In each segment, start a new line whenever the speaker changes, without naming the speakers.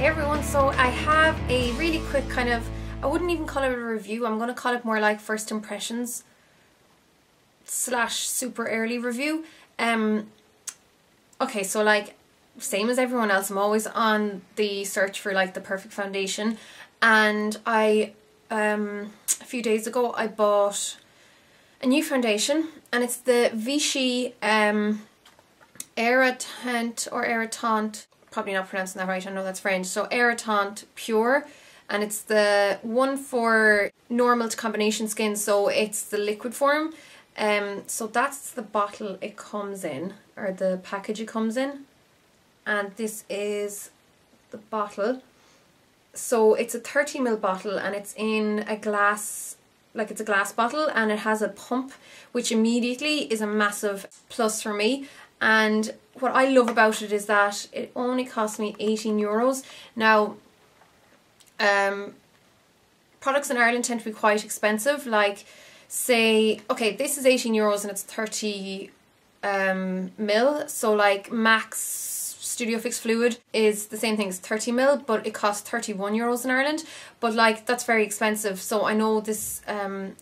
Hey everyone, so I have a really quick kind of, I wouldn't even call it a review, I'm going to call it more like first impressions / super early review. Okay, so like same as everyone else, I'm always on the search for like the perfect foundation, and I a few days ago I bought a new foundation, and it's the Vichy Irritant or Irritant, probably not pronouncing that right, I know that's French, so Irritant Pure, and it's the one for normal to combination skin, so it's the liquid form. So that's the bottle it comes in, or the package it comes in, and this is the bottle. So it's a 30ml bottle, and it's in a glass, like it's a glass bottle, and it has a pump, which immediately is a massive plus for me. And what I love about it is that it only cost me €18. Now, products in Ireland tend to be quite expensive. Like, say, okay, this is €18 and it's 30 ml. So like Max Studio Fix Fluid is the same thing, it's 30 ml, but it costs €31 in Ireland. But like, that's very expensive. So I know this,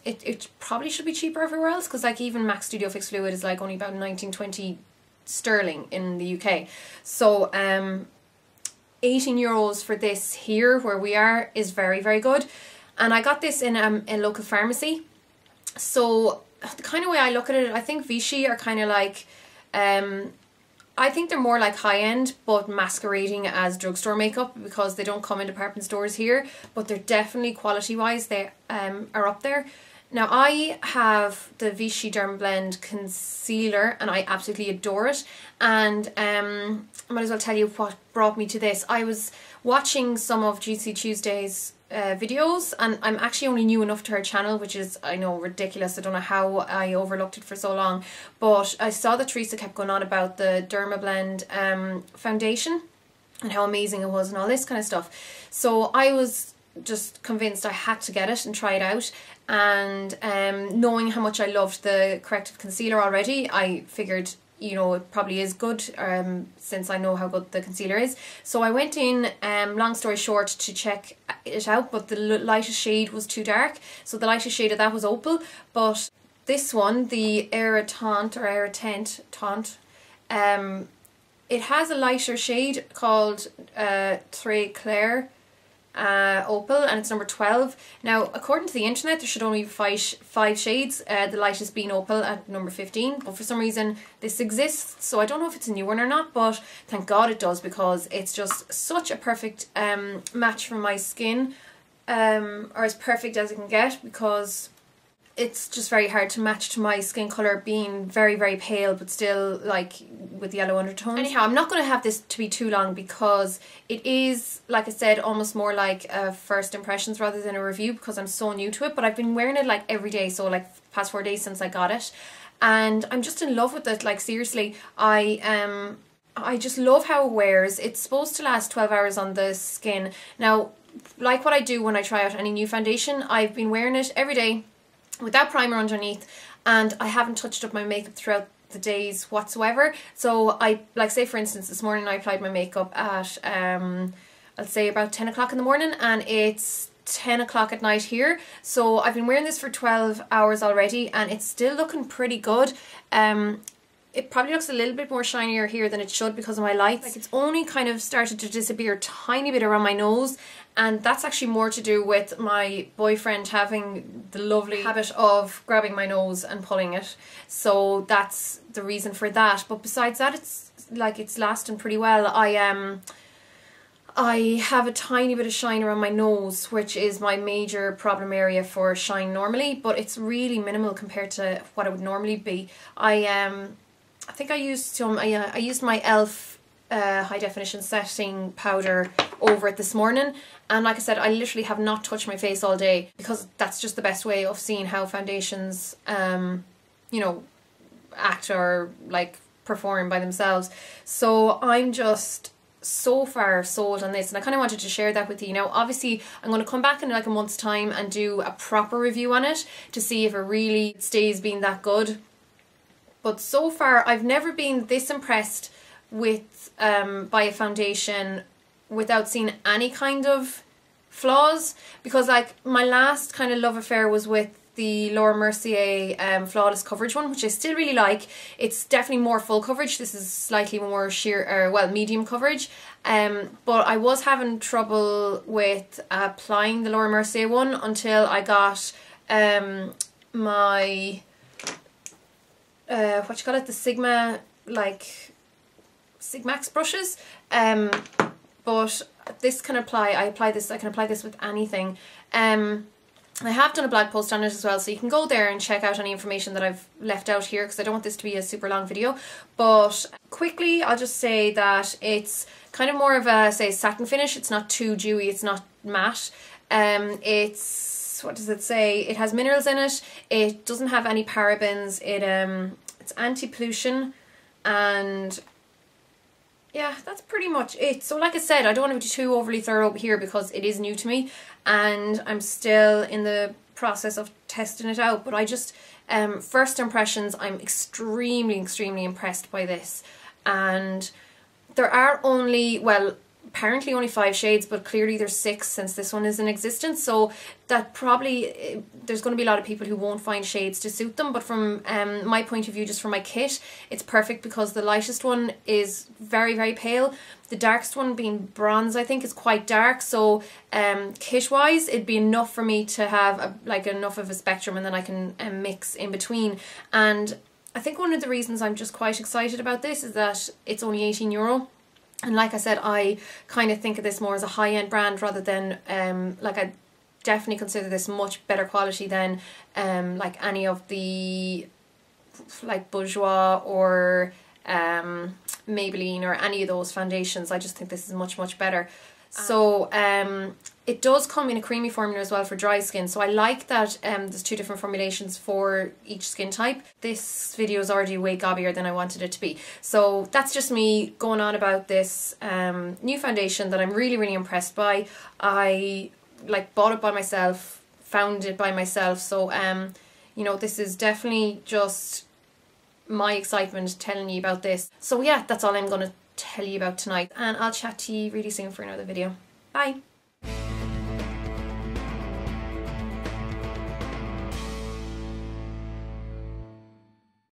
it probably should be cheaper everywhere else, because like even Max Studio Fix Fluid is like only about 19-20 sterling in the UK. So €18 for this here where we are is very, very good. And I got this in a local pharmacy. So the kind of way I look at it, I think Vichy are kind of like, I think they're more like high-end but masquerading as drugstore makeup, because they don't come in department stores here, but they're definitely quality-wise, they are up there. Now I have the Vichy Dermablend Concealer and I absolutely adore it, and I might as well tell you what brought me to this. I was watching some of Juicy Tuesday's videos, and I'm actually only new enough to her channel, which is, I know, ridiculous. I don't know how I overlooked it for so long, but I saw that Teresa kept going on about the Dermablend foundation and how amazing it was and all this kind of stuff. So I was just convinced I had to get it and try it out, and knowing how much I loved the corrective concealer already, I figured, you know, it probably is good, since I know how good the concealer is. So I went in, long story short, to check it out, but the lightest shade was too dark, so the lightest shade of that was Opal. But this one, the Irritant or Irritant, it has a lighter shade called Très Clair Opal, and it's number 12. Now, according to the internet, there should only be five shades, the lightest being Opal at number 15, but for some reason this exists, so I don't know if it's a new one or not, but thank God it does, because it's just such a perfect match for my skin, or as perfect as it can get, because it's just very hard to match to my skin colour, being very, very pale but still like with yellow undertones. Anyhow, I'm not going to have this to be too long, because it is, like I said, almost more like a first impressions rather than a review, because I'm so new to it. But I've been wearing it like every day, so like past 4 days since I got it, and I'm just in love with it. Like seriously, I just love how it wears. It's supposed to last 12 hours on the skin. Now, like what I do when I try out any new foundation, I've been wearing it every day without primer underneath, and I haven't touched up my makeup throughout the days whatsoever. So I, like, say for instance, this morning I applied my makeup at I'll say about 10 o'clock in the morning, and it's 10 o'clock at night here. So I've been wearing this for 12 hours already, and it's still looking pretty good. It probably looks a little bit more shinier here than it should because of my lights. Like, it's only kind of started to disappear a tiny bit around my nose, and that's actually more to do with my boyfriend having the lovely habit of grabbing my nose and pulling it. So that's the reason for that. But besides that, it's like it's lasting pretty well. I have a tiny bit of shine around my nose, which is my major problem area for shine normally, but it's really minimal compared to what it would normally be. I think I used some, I used my e.l.f. high definition setting powder over it this morning, and like I said, I literally have not touched my face all day, because that's just the best way of seeing how foundations you know, act or like perform by themselves. So I'm just so far sold on this, and I kind of wanted to share that with you. Now obviously I'm going to come back in like a month's time and do a proper review on it to see if it really stays being that good. But so far I've never been this impressed with by a foundation without seeing any kind of flaws, because like my last kind of love affair was with the Laura Mercier flawless coverage one, which I still really like. It's definitely more full coverage. This is slightly more sheer, or well, medium coverage. But I was having trouble with applying the Laura Mercier one until I got my what you call it, the Sigma, like Sigmax brushes. But this can apply. I can apply this with anything. I have done a blog post on it as well, so you can go there and check out any information that I've left out here, because I don't want this to be a super long video. But quickly, I'll just say that it's kind of more of a, say, satin finish. It's not too dewy, it's not matte. It's, what does it say? It has minerals in it. It doesn't have any parabens. It's anti-pollution, and yeah, that's pretty much it. So like I said, I don't want to be too overly thorough here because it is new to me and I'm still in the process of testing it out. But I just, first impressions, I'm extremely impressed by this. And there are only, well, apparently only 5 shades, but clearly there's 6 since this one is in existence, so that probably there's going to be a lot of people who won't find shades to suit them. But from my point of view, just from my kit, it's perfect, because the lightest one is very pale, the darkest one being bronze I think is quite dark, so kit wise it'd be enough for me to have like enough of a spectrum, and then I can mix in between. And I think one of the reasons I'm just quite excited about this is that it's only €18. And like I said, I kind of think of this more as a high-end brand rather than, like, I definitely consider this much better quality than like any of the, like, Bourjois or Maybelline or any of those foundations. I just think this is much better. So it does come in a creamy formula as well for dry skin, so I like that there's 2 different formulations for each skin type. This video is already way gobbier than I wanted it to be, so that's just me going on about this new foundation that I'm really impressed by. I like bought it by myself, found it by myself, so you know, this is definitely just my excitement telling you about this. So yeah, that's all I'm going to tell you about tonight, and I'll chat to you really soon for another video. Bye!